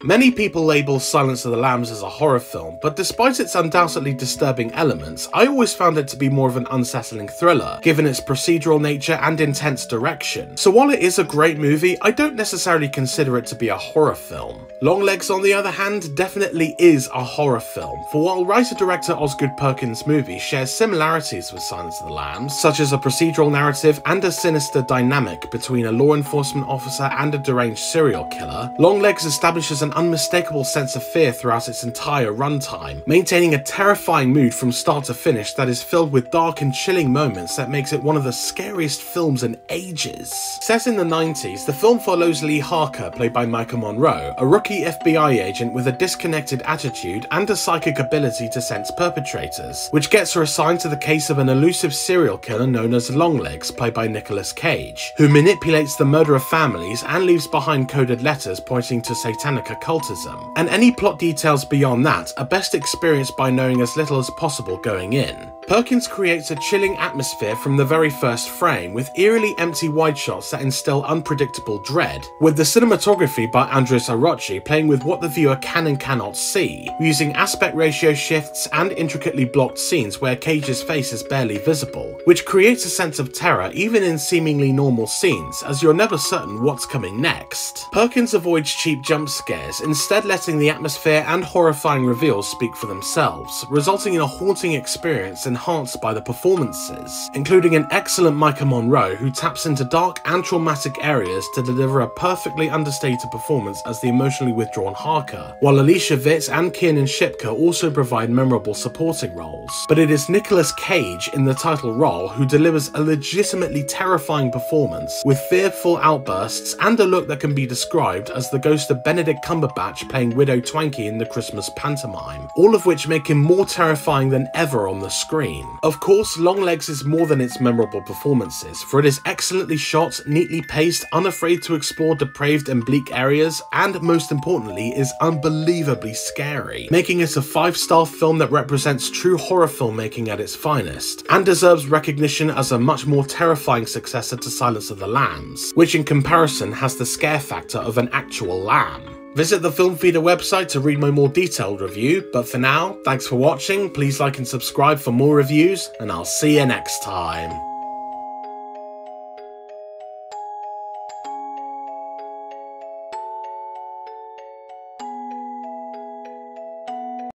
Many people label Silence of the Lambs as a horror film, but despite its undoubtedly disturbing elements, I always found it to be more of an unsettling thriller, given its procedural nature and intense direction. So while it is a great movie, I don't necessarily consider it to be a horror film. Longlegs, on the other hand, definitely is a horror film, for while writer-director Osgood Perkins' movie shares similarities with Silence of the Lambs, such as a procedural narrative and a sinister dynamic between a law enforcement officer and a deranged serial killer, Longlegs establishes an unmistakable sense of fear throughout its entire runtime, maintaining a terrifying mood from start to finish that is filled with dark and chilling moments that makes it one of the scariest films in ages. Set in the 90s, the film follows Lee Harker, played by Maika Monroe, a rookie FBI agent with a disconnected attitude and a psychic ability to sense perpetrators, which gets her assigned to the case of an elusive serial killer known as Longlegs, played by Nicolas Cage, who manipulates the murder of families and leaves behind coded letters pointing to satanic occultism. And any plot details beyond that are best experienced by knowing as little as possible going in. Perkins creates a chilling atmosphere from the very first frame, with eerily empty wide shots that instill unpredictable dread, with the cinematography by Andres Arocci playing with what the viewer can and cannot see, using aspect ratio shifts and intricately blocked scenes where Cage's face is barely visible, which creates a sense of terror even in seemingly normal scenes, as you're never certain what's coming next. Perkins avoids cheap jump scares, instead letting the atmosphere and horrifying reveals speak for themselves, resulting in a haunting experience enhanced by the performances, including an excellent Maika Monroe who taps into dark and traumatic areas to deliver a perfectly understated performance as the emotionally withdrawn Harker, while Alicia Witt and Kiernan Shipka also provide memorable supporting roles. But it is Nicolas Cage in the title role who delivers a legitimately terrifying performance, with fearful outbursts and a look that can be described as the ghost of Benedict Cumberbatch playing Widow Twanky in the Christmas pantomime, all of which make him more terrifying than ever on the screen. Of course, Longlegs is more than its memorable performances, for it is excellently shot, neatly paced, unafraid to explore depraved and bleak areas, and most importantly is unbelievably scary, making it a 5-star film that represents true horror filmmaking at its finest, and deserves recognition as a much more terrifying successor to Silence of the Lambs, which in comparison has the scare factor of an actual lamb. Visit the Film Feeder website to read my more detailed review, but for now, thanks for watching, please like and subscribe for more reviews, and I'll see you next time.